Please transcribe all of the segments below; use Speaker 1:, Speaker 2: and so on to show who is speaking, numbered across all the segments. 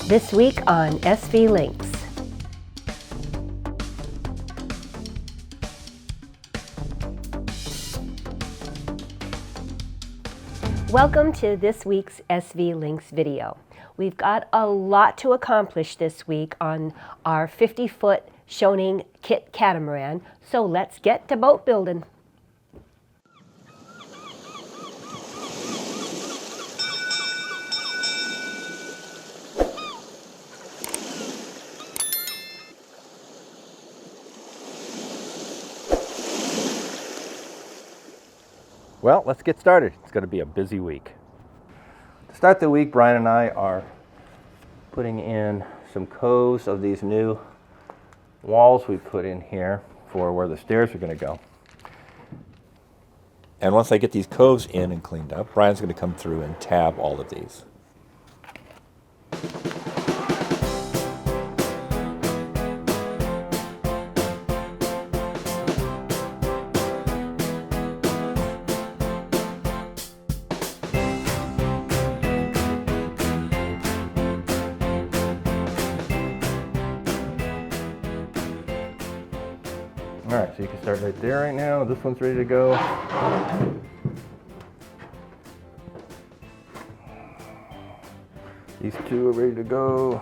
Speaker 1: This week on SV Lynx. Welcome to this week's SV Lynx video. We've got a lot to accomplish this week on our 50-foot Schoening kit catamaran, so let's get to boat building.
Speaker 2: Well, let's get started. It's going to be a busy week. To start the week, Brian and I are putting in some coves of these new walls we put in here for where the stairs are going to go.
Speaker 3: And once I get these coves in and cleaned up, Brian's going to come through and tab all of these.
Speaker 2: All right, so you can start right there right now. This one's ready to go. These two are ready to go.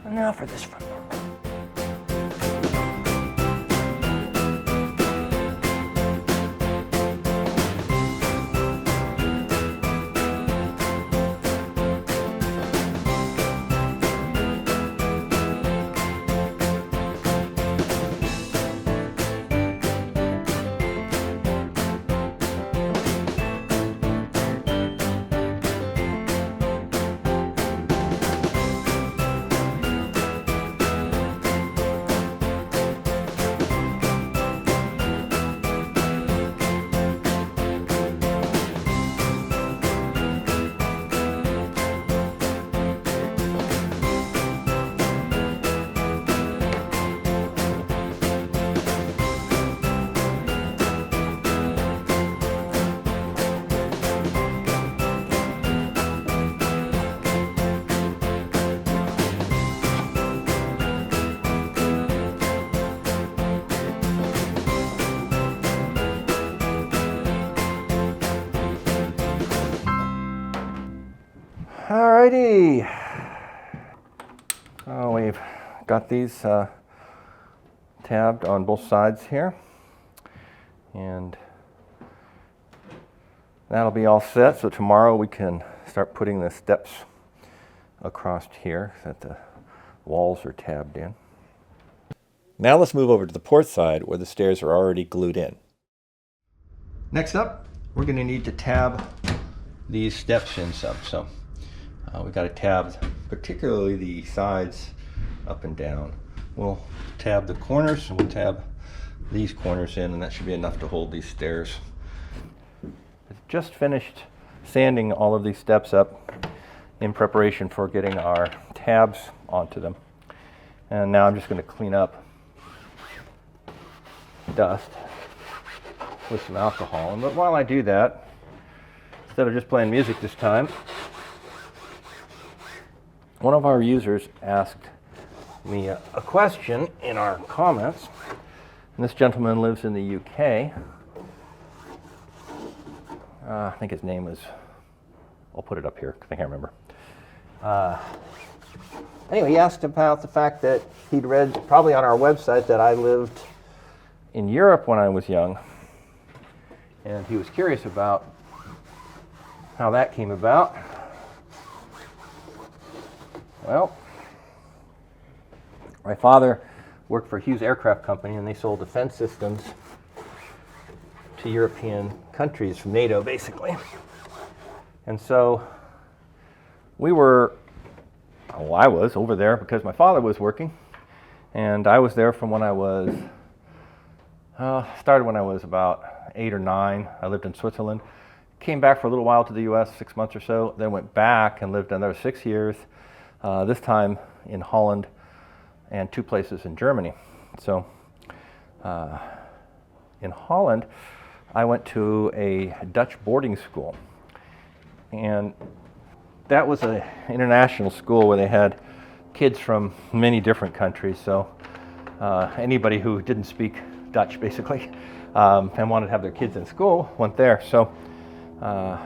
Speaker 2: And now for this front one. Alrighty, so we've got these tabbed on both sides here, and that'll be all set. So tomorrow we can start putting the steps across here that the walls are tabbed in.
Speaker 3: Now let's move over to the port side where the stairs are already glued in.
Speaker 2: Next up, we're going to need to tab these steps in some. So we've got to tab particularly the sides up and down. We'll tab the corners and we'll tab these corners in, and that should be enough to hold these stairs. I've just finished sanding all of these steps up in preparation for getting our tabs onto them. And now I'm just going to clean up dust with some alcohol. But while I do that, instead of just playing music this time, one of our users asked me a question in our comments, and this gentleman lives in the UK. I think his name was, I'll put it up here because I can't remember. Anyway, he asked about the fact that he'd read probably on our website that I lived in Europe when I was young, and he was curious about how that came about. Well, my father worked for Hughes Aircraft Company, and they sold defense systems to European countries from NATO, basically. And so I was over there because my father was working, and I was there from when I was, started when I was about 8 or 9. I lived in Switzerland, came back for a little while to the US, 6 months or so, then went back and lived another 6 years. This time in Holland and 2 places in Germany. So in Holland, I went to a Dutch boarding school. And
Speaker 3: that was an international school where they had kids from many different countries. So anybody who didn't speak Dutch, basically, and wanted to have their kids in school went there. So I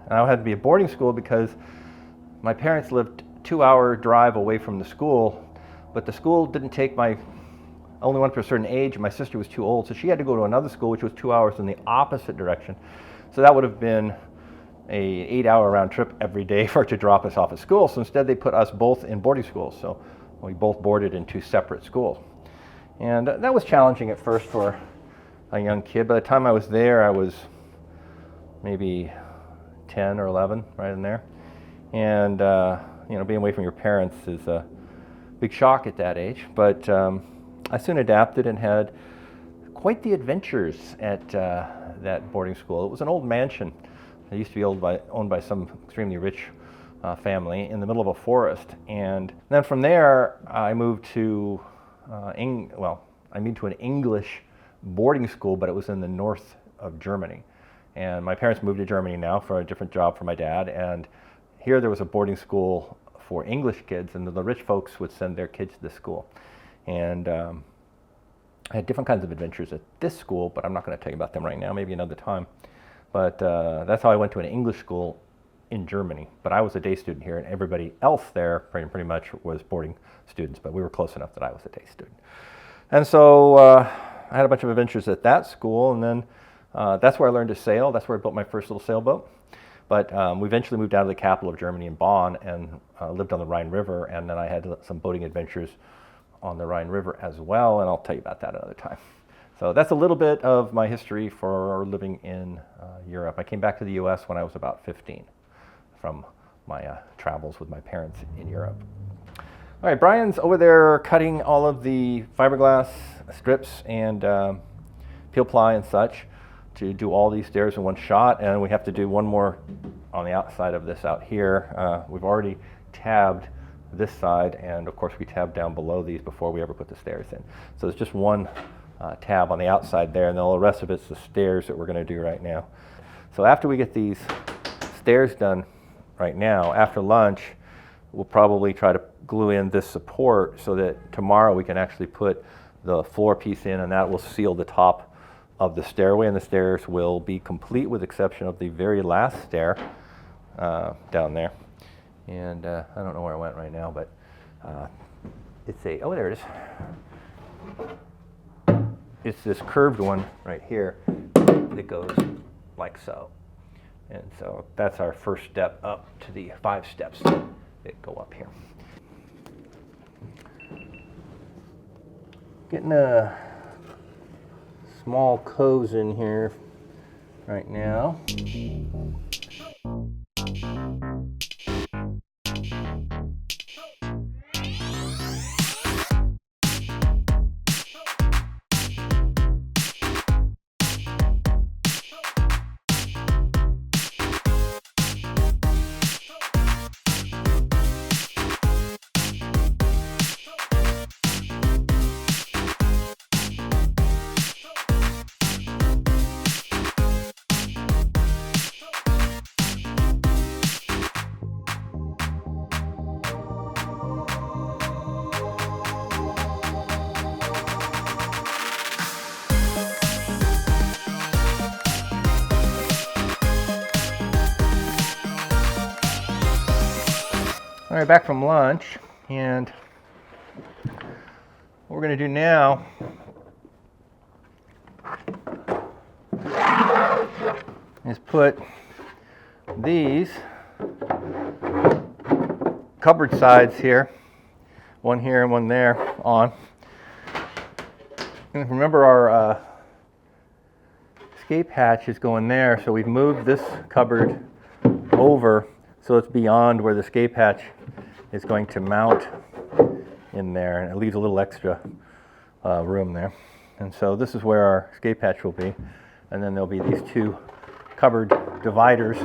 Speaker 3: had to be a boarding school because my parents lived 2-hour drive away from the school, but the school didn't take only went for a certain age, and my sister was too old, so she had to go to another school which was 2 hours in the opposite direction. So that would have been a 8-hour round trip every day for her to drop us off at school. So instead they put us both in boarding schools. So we both boarded in 2 separate schools. And that was challenging at first for a young kid. By the time I was there, I was maybe 10 or 11, right in there. And being away from your parents is a big shock at that age. But I soon adapted and had quite the adventures at that boarding school. It was an old mansion. It used to be owned by some extremely rich family in the middle of a forest. And then from there, I moved to an English boarding school, but it was in the north of Germany. And my parents moved to Germany now for a different job for my dad. And here there was a boarding school for English kids, and the rich folks would send their kids to the school. And I had different kinds of adventures at this school, but I'm not going to tell you about them right now, maybe another time. But that's how I went to an English school in Germany. But I was a day student here, and everybody else there pretty much was boarding students, but we were close enough that I was a day student. And so I had a bunch of adventures at that school, and then that's where I learned to sail. That's where I built my first little sailboat. But we eventually moved down to the capital of Germany in Bonn and lived on the Rhine River, and then I had some boating adventures on the Rhine River as well, and I'll tell you about that another time. So that's a little bit of my history for living in Europe. I came back to the US when I was about 15 from my travels with my parents in Europe. All right, Brian's over there cutting all of the fiberglass strips and peel ply and such to do all these stairs in one shot, and we have to do one more on the outside of this out here. We've already tabbed this side, and of course we tab down below these before we ever put the stairs in. So there's just one tab on the outside there, and then all the rest of it's the stairs that we're going to do right now. So after we get these stairs done right now, after lunch, we'll probably try to glue in this support so that tomorrow we can actually put the floor piece in, and that will seal the top of the stairway, and the stairs will be complete with exception of the very last stair down there. And I don't know where I went right now, but it's oh, there it is. It's this curved one right here that goes like so. And so that's our first step up to the 5 steps that go up here. Getting a small coves in here right now. All right, back from lunch, and what we're going to do now is put these cupboard sides here, one here and one there, on. And remember, our escape hatch is going there, so we've moved this cupboard over so it's beyond where the escape hatch is going to mount in there, and it leaves a little extra room there. And so this is where our escape hatch will be, and then there'll be these 2 cupboard dividers,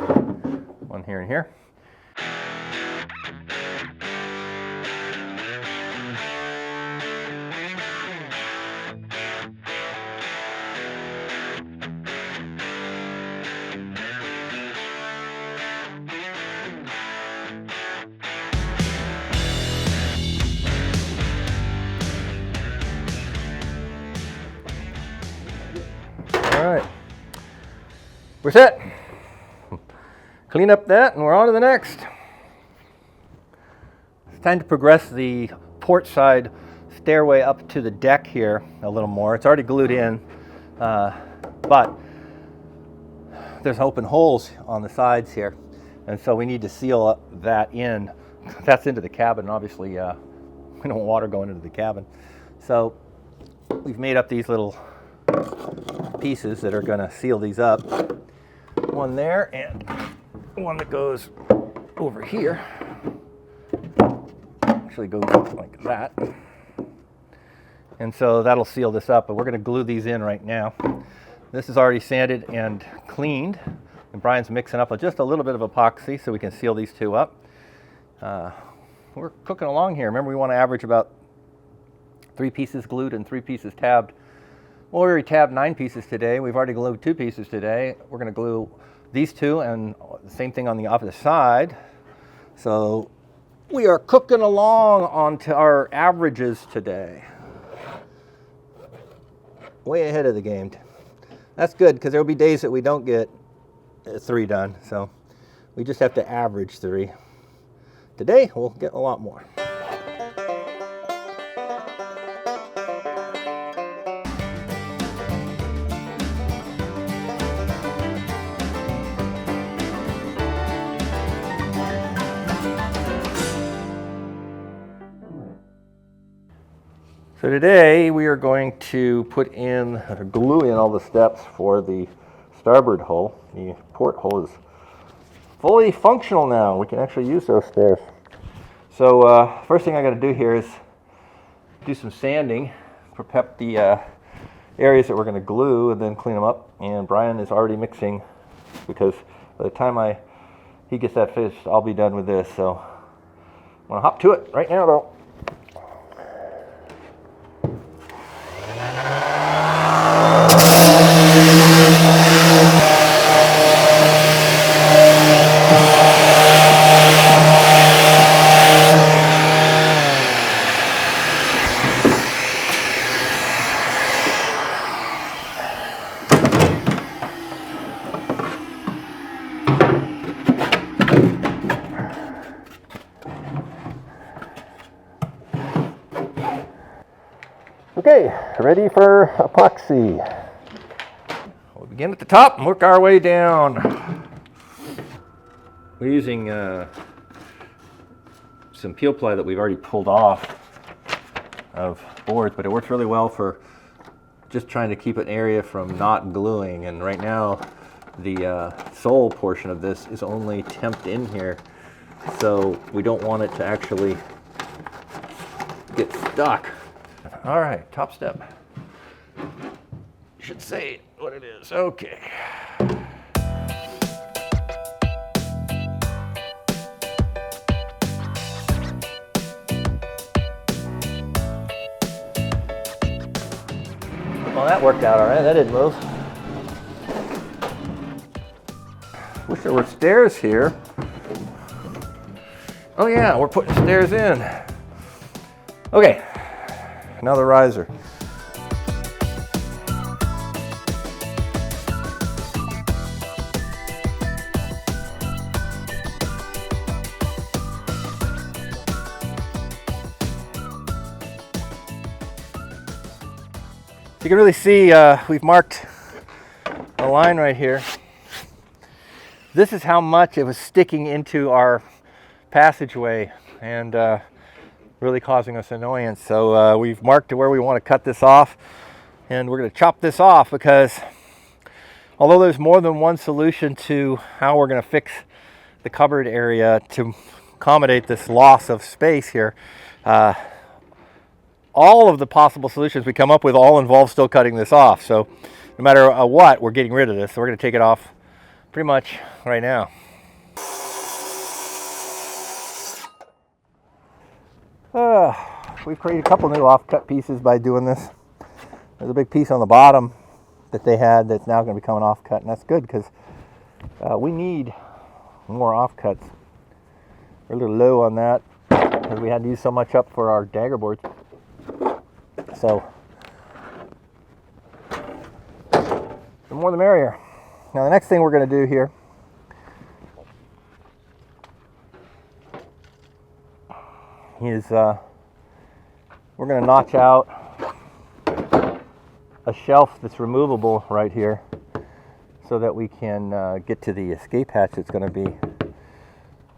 Speaker 3: one here and here. We're set. Clean up that and we're on to the next. It's time to progress the port side stairway up to the deck here a little more. It's already glued in, but there's open holes on the sides here, and so we need to seal that in. That's into the cabin, obviously. We don't want water going into the cabin. So we've made up these little pieces that are going to seal these up. One there and one that goes over here. Actually goes like that. And so that'll seal this up, but we're going to glue these in right now. This is already sanded and cleaned, and Brian's mixing up just a little bit of epoxy so we can seal these two up. We're cooking along here. Remember, we want to average about 3 pieces glued and 3 pieces tabbed. Well, we already tabbed 9 pieces today. We've already glued 2 pieces today. We're going to glue these 2 and the same thing on the opposite side. So we are cooking along onto our averages today. Way ahead of the game. That's good, because there will be days that we don't get 3 done. So we just have to average 3. Today, we'll get a lot more. So today we are going to put in, glue in all the steps for the starboard hull. The port hull is fully functional now. We can actually use those stairs. So first thing I got to do here is do some sanding, prep the areas that we're going to glue, and then clean them up. And Brian is already mixing, because by the time he gets that finished, I'll be done with this. So I'm going to hop to it right now though. Okay, ready for epoxy. We'll begin at the top and work our way down. We're using some peel ply that we've already pulled off of boards, but it works really well for just trying to keep an area from not gluing. And right now, the sole portion of this is only temped in here, so we don't want it to actually get stuck. All right, top step. Should say what it is. Okay. Well, that worked out all right. That didn't move. Wish there were stairs here. Oh yeah, we're putting stairs in. Okay. Now the riser. You can really see we've marked a line right here. This is how much it was sticking into our passageway and really causing us annoyance. So we've marked to where we want to cut this off, and we're going to chop this off, because although there's more than one solution to how we're going to fix the cupboard area to accommodate this loss of space here, all of the possible solutions we come up with all involve still cutting this off. So no matter what, we're getting rid of this. So we're going to take it off pretty much right now. We've created a couple new off-cut pieces by doing this. There's a big piece on the bottom that they had that's now going to be coming off-cut, and that's good, because we need more off-cuts. We're a little low on that because we had to use so much up for our dagger boards. So the more the merrier. Now the next thing we're going to do here is we're going to notch out a shelf that's removable right here so that we can get to the escape hatch that's going to be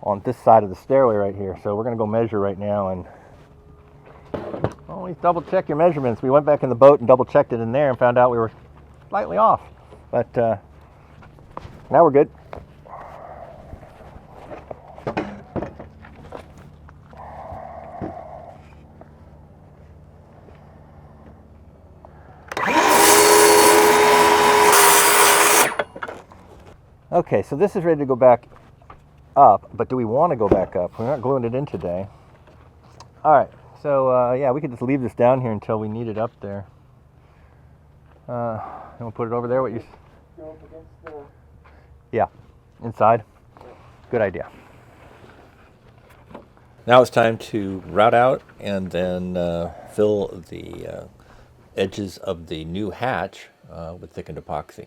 Speaker 3: on this side of the stairway right here. So we're going to go measure right now and always double check your measurements. We went back in the boat and double checked it in there and found out we were slightly off, but now we're good. Okay, so this is ready to go back up, but do we want to go back up? We're not gluing it in today. All right, so yeah, we could just leave this down here until we need it up there. And we'll put it over there. What you?
Speaker 4: Go up against the...
Speaker 3: Yeah, inside. Good idea. Now it's time to route out and then fill the edges of the new hatch with thickened epoxy.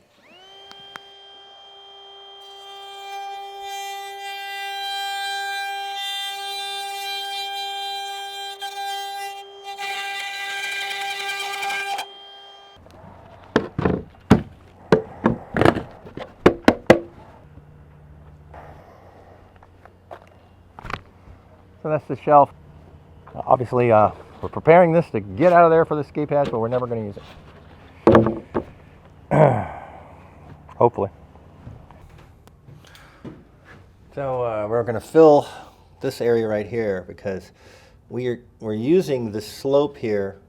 Speaker 3: So that's the shelf. Obviously, we're preparing this to get out of there for the escape hatch, but we're never going to use it. Hopefully. So we're going to fill this area right here because we're using the slope here,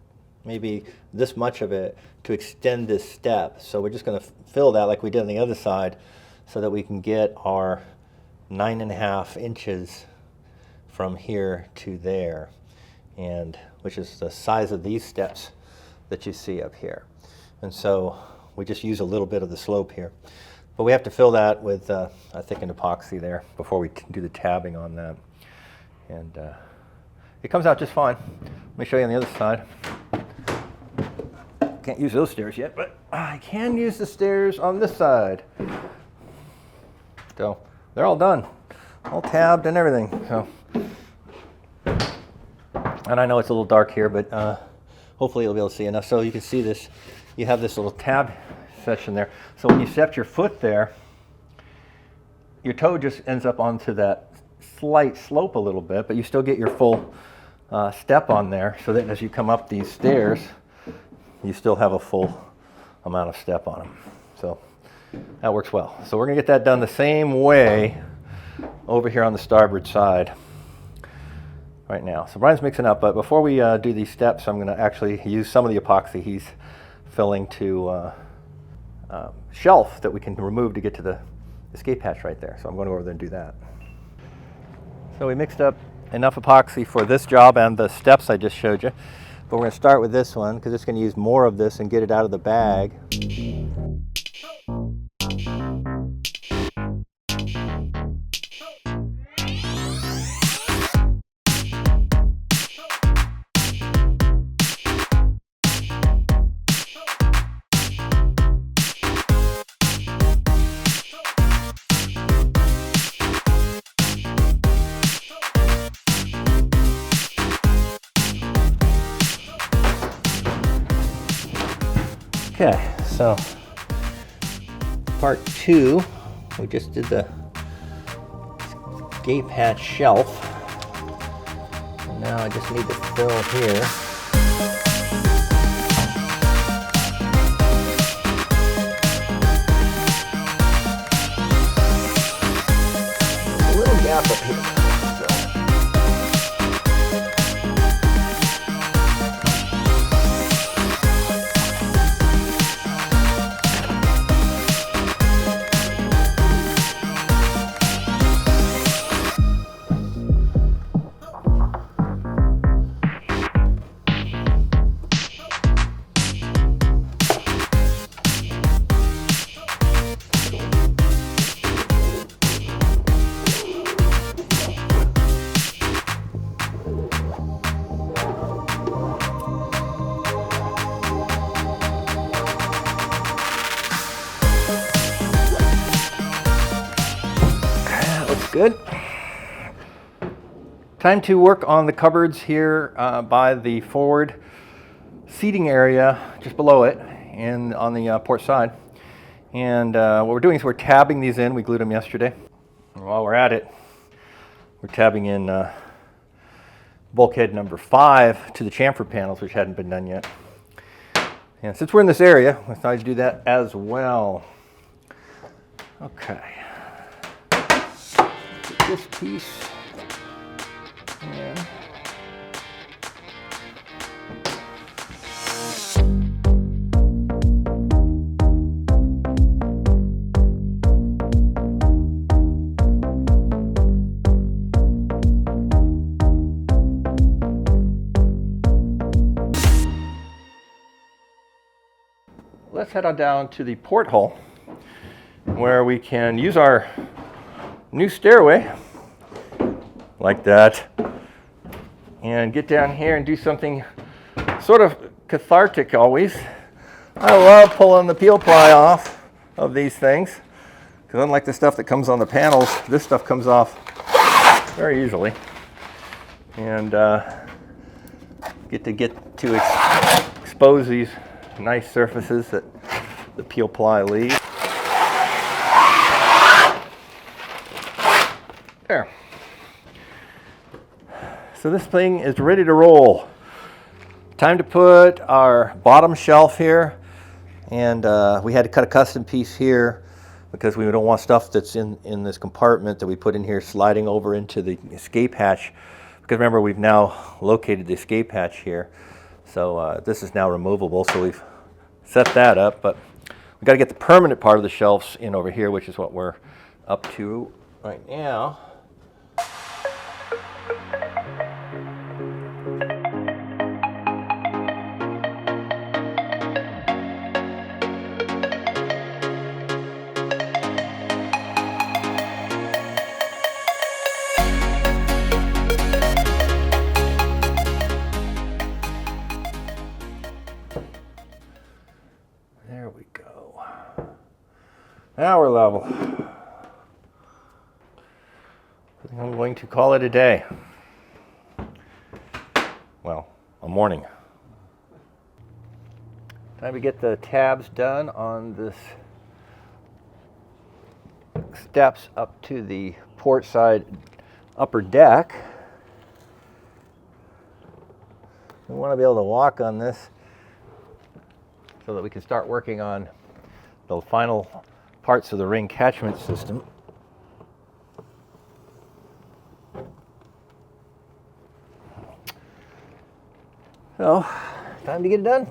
Speaker 3: maybe this much of it, to extend this step. So we're just going to fill that like we did on the other side so that we can get our 9.5 inches from here to there, and which is the size of these steps that you see up here. And so we just use a little bit of the slope here, but we have to fill that with a thickened epoxy there before we do the tabbing on that, and it comes out just fine. Let me show you on the other side. Can't use those stairs yet, but I can use the stairs on this side. So they're all done, all tabbed and everything. So. And I know it's a little dark here, but hopefully you'll be able to see enough. So you can see this, you have this little tab section there. So when you set your foot there, your toe just ends up onto that slight slope a little bit, but you still get your full step on there, so that as you come up these stairs, you still have a full amount of step on them. So that works well. So we're gonna get that done the same way over here on the starboard side right now. So Brian's mixing up, but before we do these steps, I'm going to actually use some of the epoxy he's filling to shelf that we can remove to get to the escape hatch right there. So I'm going to go over there and do that. So we mixed up enough epoxy for this job and the steps I just showed you, but we're going to start with this one because it's going to use more of this and get it out of the bag. Okay, so part 2, we just did the escape hatch shelf. And now I just need to fill here. There's a little gap up here. good. Time to work on the cupboards here by the forward seating area, just below it, and on the port side. And what we're doing is we're tabbing these in. We glued them yesterday. And while we're at it, we're tabbing in bulkhead number 5 to the chamfer panels, which hadn't been done yet. And since we're in this area, we thought I'd do that as well. Okay. Put this piece in. Let's head on down to the porthole where we can use our new stairway like that and get down here and do something sort of cathartic always. I love pulling the peel ply off of these things because unlike the stuff that comes on the panels, this stuff comes off very easily, and get to expose these nice surfaces that the peel ply leaves. There. So this thing is ready to roll. Time to put our bottom shelf here, and we had to cut a custom piece here because we don't want stuff that's in this compartment that we put in here sliding over into the escape hatch, because remember, we've now located the escape hatch here. So this is now removable, so we've set that up, but we've got to get the permanent part of the shelves in over here, which is what we're up to right now. Now we're level. I'm going to call it a day. Well, a morning. Time to get the tabs done on this steps up to the port side upper deck. We want to be able to walk on this so that we can start working on the final parts of the ring catchment system. So, time to get it done.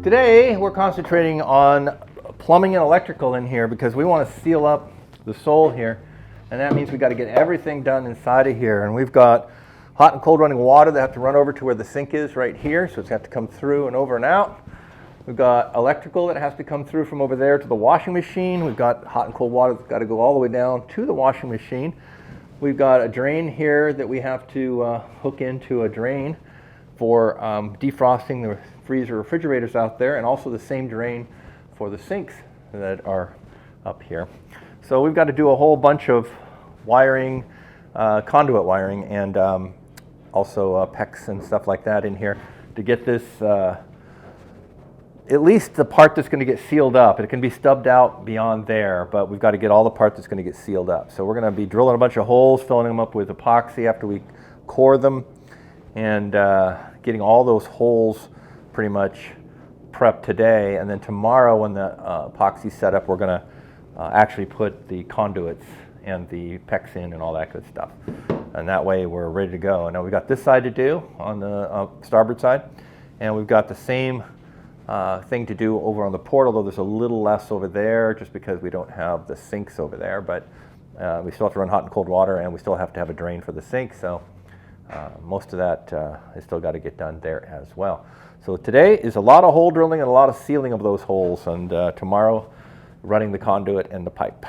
Speaker 3: Today we're concentrating on plumbing and electrical in here because we want to seal up the sole here, and that means we've got to get everything done inside of here. And we've got hot and cold running water that have to run over to where the sink is right here, so it's got to come through and over and out. We've got electrical that has to come through from over there to the washing machine. We've got hot and cold water that's got to go all the way down to the washing machine. We've got a drain here that we have to hook into a drain for defrosting the freezer refrigerators out there, and also the same drain for the sinks that are up here. So we've got to do a whole bunch of wiring, conduit wiring, and also PEX and stuff like that in here to get this, at least the part that's going to get sealed up. It can be stubbed out beyond there, but we've got to get all the part that's going to get sealed up. So we're going to be drilling a bunch of holes, filling them up with epoxy after we core them, and getting all those holes pretty much prepped today. And then tomorrow, when the epoxy's set up, we're going to actually put the conduits and the PEX in and all that good stuff. And that way we're ready to go. And now we've got this side to do on the starboard side, and we've got the same thing to do over on the port, although there's a little less over there just because we don't have the sinks over there, but we still have to run hot and cold water, and we still have to have a drain for the sink, so most of that is still got to get done there as well. So today is a lot of hole drilling and a lot of sealing of those holes, and tomorrow running the conduit and the pipe.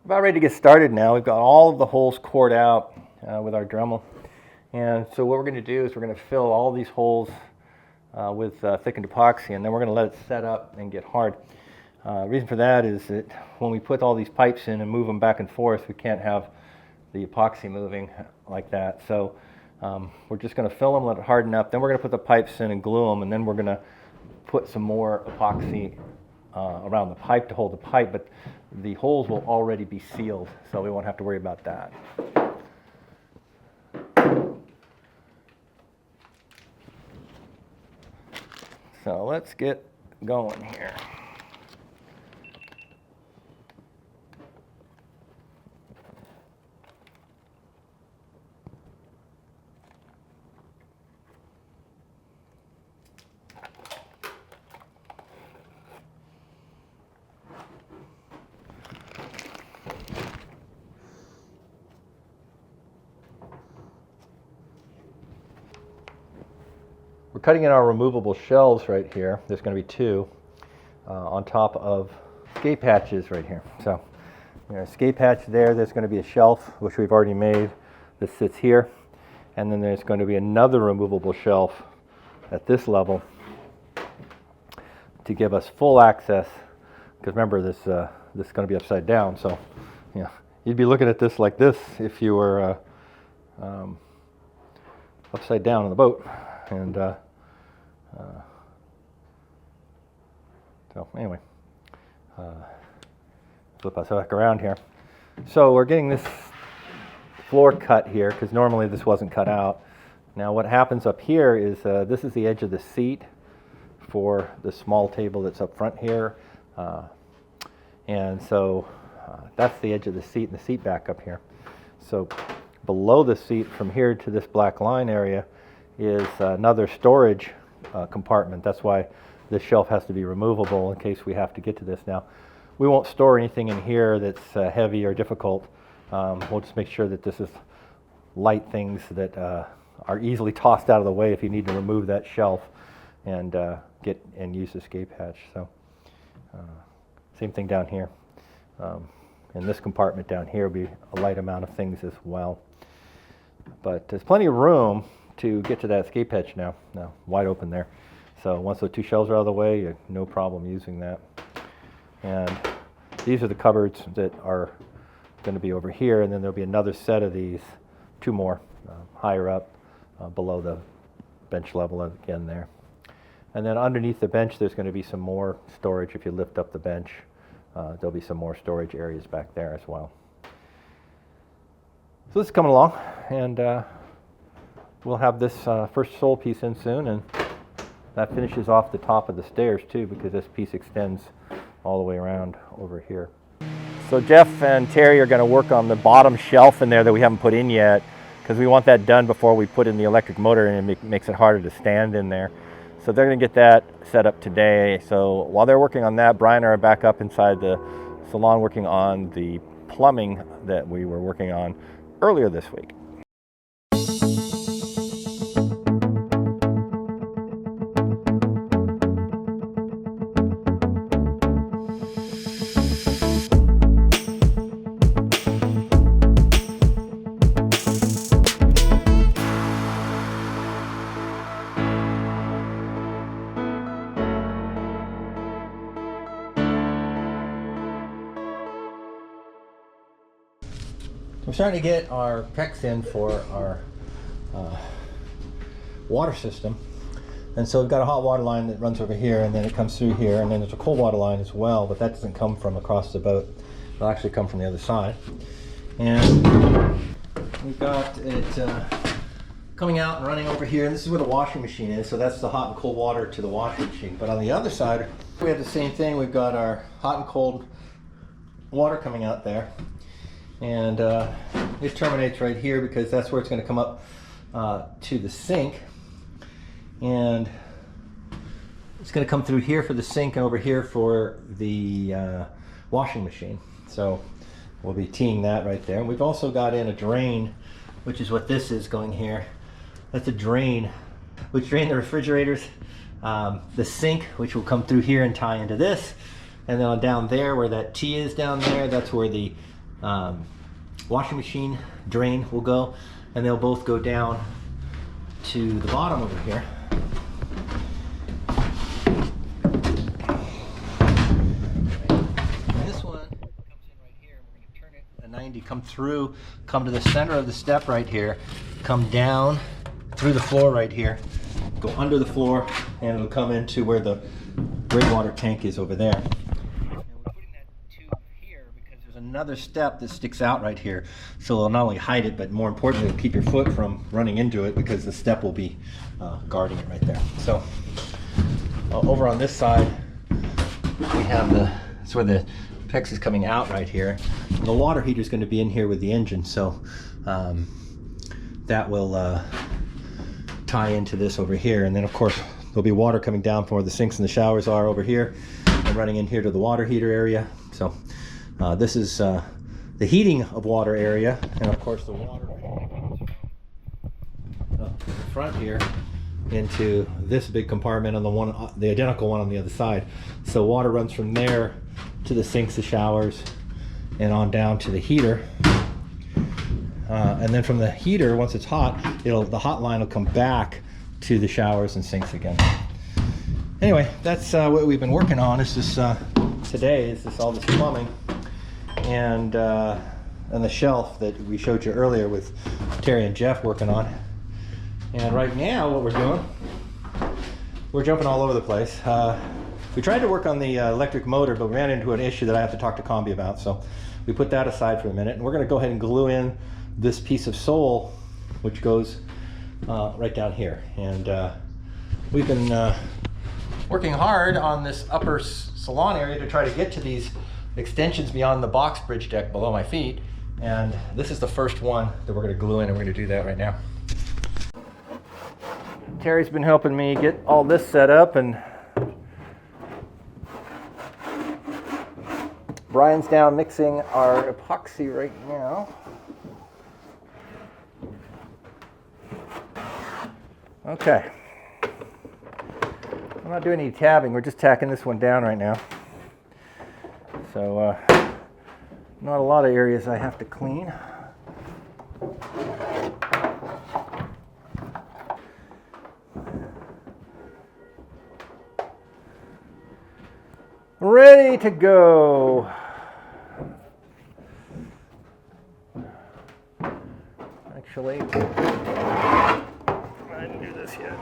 Speaker 3: About ready to get started now. We've got all of the holes cored out with our Dremel, and so what we're going to do is we're going to fill all these holes with thickened epoxy, and then we're going to let it set up and get hard. Reason for that is that when we put all these pipes in and move them back and forth, we can't have the epoxy moving like that. So we're just going to fill them, let it harden up, then we're going to put the pipes in and glue them, and then we're going to put some more epoxy around the pipe to hold the pipe, but the holes will already be sealed, so we won't have to worry about that. So let's get going here. We're cutting in our removable shelves right here. There's going to be two on top of escape hatches right here. So there's an escape hatch there. There's going to be a shelf, which we've already made, that sits here. And then there's going to be another removable shelf at this level to give us full access. Because remember, this is going to be upside down. So you'd be looking at this like this if you were upside down on the boat. And so anyway, flip us back around here. So we're getting this floor cut here because normally this wasn't cut out. Now what happens up here is this is the edge of the seat for the small table that's up front here, and so that's the edge of the seat and the seat back up here. So below the seat from here to this black line area is another storage compartment. That's why this shelf has to be removable in case we have to get to this. Now, we won't store anything in here that's heavy or difficult. We'll just make sure that this is light things that are easily tossed out of the way if you need to remove that shelf and get and use the escape hatch. So same thing down here. In this compartment down here will be a light amount of things as well. But there's plenty of room to get to that escape hatch now, wide open there. So once those two shelves are out of the way, you have no problem using that. And these are the cupboards that are going to be over here, and then there'll be another set of these, two more higher up below the bench level again there. And then underneath the bench there's going to be some more storage. If you lift up the bench, there'll be some more storage areas back there as well. So this is coming along, and we'll have this first sole piece in soon, and that finishes off the top of the stairs too, because this piece extends all the way around over here. So Jef and Terry are going to work on the bottom shelf in there that we haven't put in yet, because we want that done before we put in the electric motor, and it makes it harder to stand in there. So they're going to get that set up today. So while they're working on that, Brian and I are back up inside the salon working on the plumbing that we were working on earlier this week. We're starting to get our PEX in for our water system.
Speaker 2: And so we've got a hot water line that runs over here, and then it comes through here, and then there's a cold water line as well, but that doesn't come from across the boat. It'll actually come from the other side. And we've got it coming out and running over here, and this is where the washing machine is, so that's the hot and cold water to the washing machine. But on the other side, we have the same thing. We've got our hot and cold water coming out there, and it terminates right here because that's where it's going to come up to the sink, and it's going to come through here for the sink and over here for the washing machine. So we'll be teeing that right there. And we've also got in a drain, which is what this is going here. That's a drain which drain the refrigerators, the sink, which will come through here and tie into this, and then on down there where that T is down there, that's where the washing machine drain will go, and they'll both go down to the bottom over here. This one comes in right here. We're going to turn it a 90, come through, come to the center of the step right here, come down through the floor right here, go under the floor, and it'll come into where the gray water tank is over there. And we're putting that tube here because there's another step that sticks out right here. So it'll not only hide it, but more importantly, it'll keep your foot from running into it because the step will be guarding it right there. So over on this side, we have that's where the PEX is coming out right here. And the water heater is going to be in here with the engine, so that will tie into this over here. And then of course there'll be water coming down from where the sinks and the showers are over here and running in here to the water heater area. So this is the heating of water area, and of course the water up the front here into this big compartment on the identical one on the other side. So water runs from there to the sinks, the showers, and on down to the heater. And then from the heater, once it's hot, the hot line will come back to the showers and sinks again. Anyway, that's what we've been working on. Is this today? Is this all this plumbing and the shelf that we showed you earlier with Terry and Jeff working on. And right now, what we're doing, we're jumping all over the place. We tried to work on the electric motor, but we ran into an issue that I have to talk to Combi about. So we put that aside for a minute, and we're going to go ahead and glue in this piece of sole, which goes right down here. And we've been working hard on this upper salon area to try to get to these extensions beyond the box bridge deck below my feet. And this is the first one that we're going to glue in, and we're going to do that right now. Terry's been helping me get all this set up, and Brian's down mixing our epoxy right now. Okay, I'm not doing any tabbing, we're just tacking this one down right now. So not a lot of areas I have to clean. Ready to go. Actually, I didn't do this yet.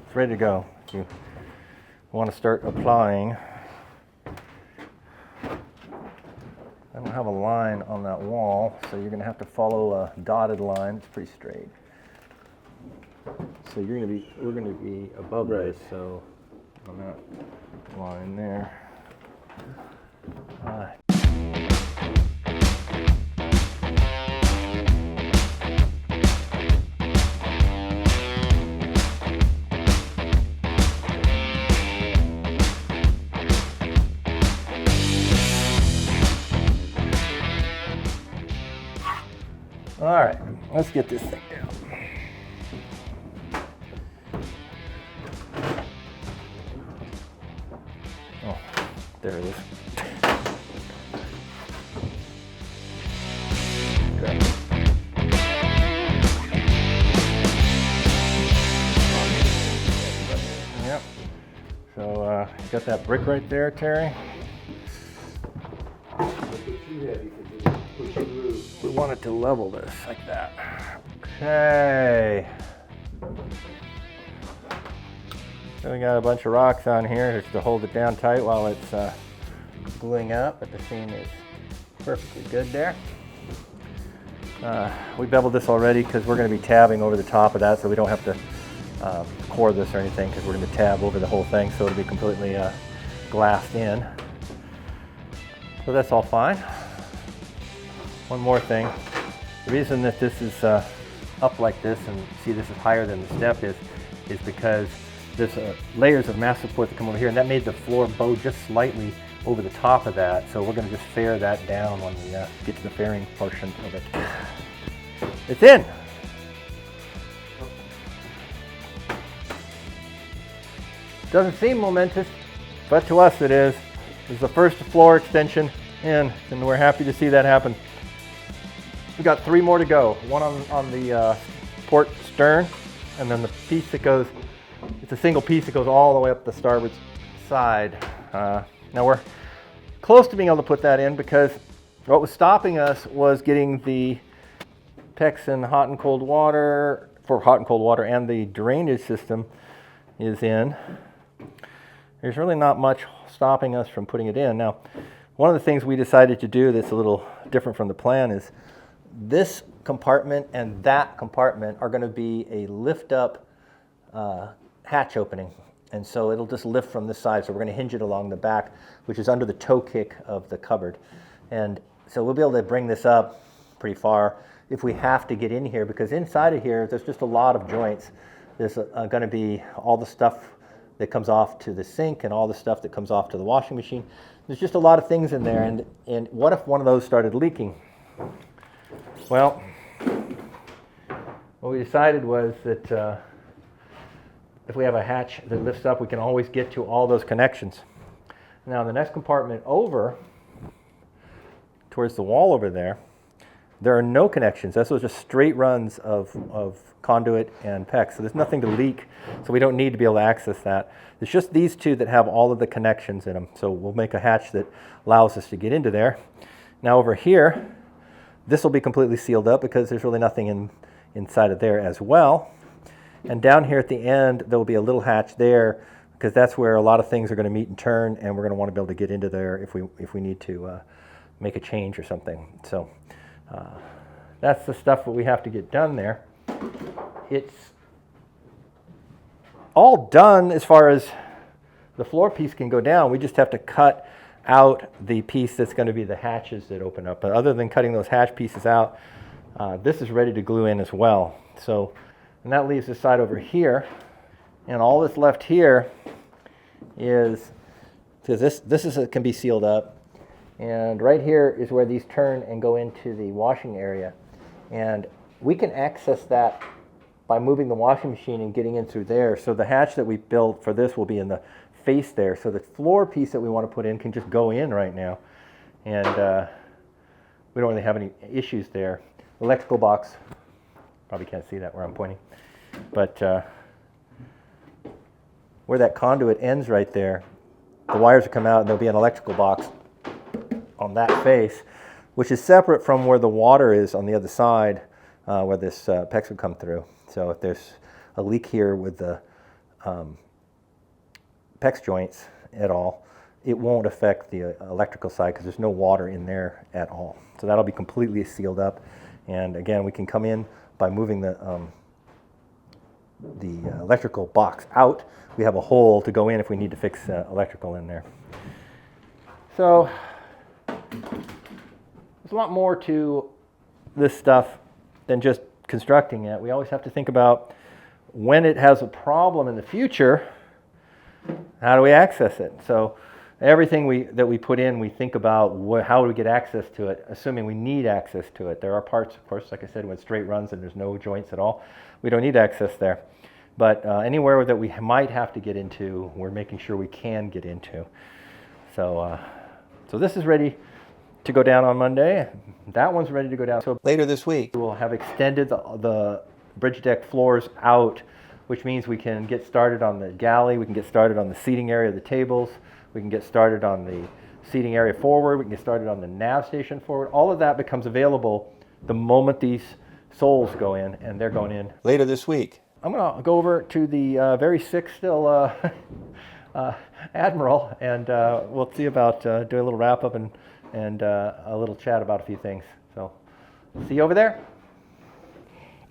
Speaker 2: It's ready to go. If you want to start applying, I don't have a line on that wall, so you're going to have to follow a dotted line. It's pretty straight. So we're going to be above this, so on that line there. All right, let's get this thing down. Oh, there it is. Okay. Yep. So got that brick right there, Terry. We want it to level this like that.
Speaker 3: Okay. So we got a bunch of rocks on here just to hold it down tight while it's gluing up, but the seam is perfectly good there. We beveled this already because we're going to be tabbing over the top of that, so we don't have to core this or anything, because we're going to tab over the whole thing, so it'll be completely glassed in. So that's all fine. One more thing. The reason that this is up like this, and see this is higher than the step is because there's layers of mass support that come over here, and that made the floor bow just slightly over the top of that. So we're going to just fare that down when we get to the fairing portion of it. It's in. Doesn't seem momentous, but to us it is. This is the first floor extension in, and we're happy to see that happen. We've got 3 more to go. One on the port stern, and then the piece that goes, it's a single piece that goes all the way up the starboard side. Now we're close to being able to put that in, because what was stopping us was getting the PEX in hot and cold water, for hot and cold water, and the drainage system is in. There's really not much stopping us from putting it in. Now, one of the things we decided to do that's a little different from the plan is this compartment and that compartment are going to be a lift up hatch opening. And so it'll just lift from this side. So we're going to hinge it along the back, which is under the toe kick of the cupboard. And so we'll be able to bring this up pretty far if we have to get in here, because inside of here, there's just a lot of joints. There's going to be all the stuff that comes off to the sink and all the stuff that comes off to the washing machine. There's just a lot of things in there. And what if one of those started leaking? Well, what we decided was that if we have a hatch that lifts up, we can always get to all those connections. Now the next compartment over, towards the wall over there, there are no connections. Those are just straight runs of conduit and PEX. So there's nothing to leak, so we don't need to be able to access that. It's just these two that have all of the connections in them. So we'll make a hatch that allows us to get into there. Now over here, this will be completely sealed up because there's really nothing inside of there as well. And down here at the end, there will be a little hatch there, because that's where a lot of things are going to meet and turn, and we're going to want to be able to get into there if we need to make a change or something. So that's the stuff that we have to get done there. It's all done as far as the floor piece can go down. We just have to cut out the piece that's going to be the hatches that open up. But other than cutting those hatch pieces out, this is ready to glue in as well. So, and that leaves this side over here. And all that's left here is, because this can be sealed up. And right here is where these turn and go into the washing area. And we can access that by moving the washing machine and getting in through there. So the hatch that we built for this will be in the face there. So the floor piece that we want to put in can just go in right now. And we don't really have any issues there. Electrical box, probably can't see that where I'm pointing. But where that conduit ends right there, the wires will come out and there'll be an electrical box on that face, which is separate from where the water is on the other side, where this PEX would come through. So if there's a leak here with the PEX joints at all, it won't affect the electrical side because there's no water in there at all. So that'll be completely sealed up. And again, we can come in by moving the electrical box out. We have a hole to go in if we need to fix electrical in there. So there's a lot more to this stuff than just constructing it. We always have to think about when it has a problem in the future, how do we access it? So everything that we put in, we think about how do we get access to it, assuming we need access to it. There are parts, of course, like I said, with straight runs and there's no joints at all, we don't need access there. But anywhere that we might have to get into, we're making sure we can get into. So, so this is ready to go down on Monday. That one's ready to go down. So later this week, we'll have extended the bridge deck floors out, which means we can get started on the galley, we can get started on the seating area of the tables, we can get started on the seating area forward, we can get started on the nav station forward. All of that becomes available the moment these soles go in, and they're going in
Speaker 2: later this week.
Speaker 3: I'm going to go over to the very sick still Admiral, and we'll see about doing a little wrap-up and a little chat about a few things. So, see you over there.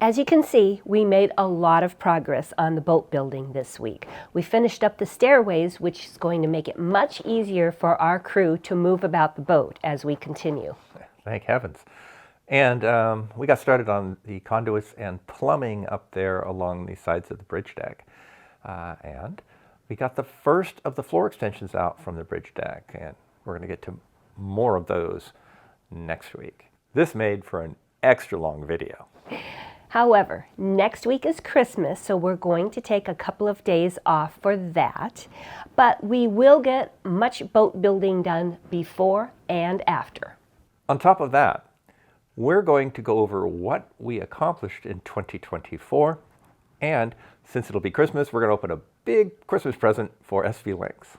Speaker 1: As you can see, we made a lot of progress on the boat building this week. We finished up the stairways, which is going to make it much easier for our crew to move about the boat as we continue.
Speaker 3: Thank heavens. And we got started on the conduits and plumbing up there along the sides of the bridge deck. And we got the first of the floor extensions out from the bridge deck, and we're going to get to more of those next week. This made for an extra long video.
Speaker 1: However, next week is Christmas, so we're going to take a couple of days off for that. But we will get much boat building done before and after.
Speaker 3: On top of that, we're going to go over what we accomplished in 2024. And since it'll be Christmas, we're going to open a big Christmas present for SV Lynx.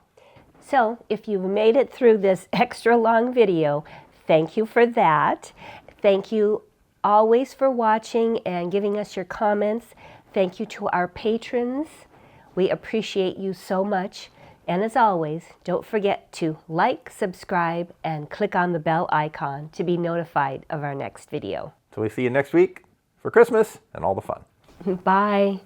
Speaker 1: So if you've made it through this extra long video, thank you for that. Thank you always for watching and giving us your comments. Thank you to our patrons. We appreciate you so much. And as always, don't forget to like, subscribe, and click on the bell icon to be notified of our next video.
Speaker 3: So we see you next week for Christmas and all the fun.
Speaker 1: Bye.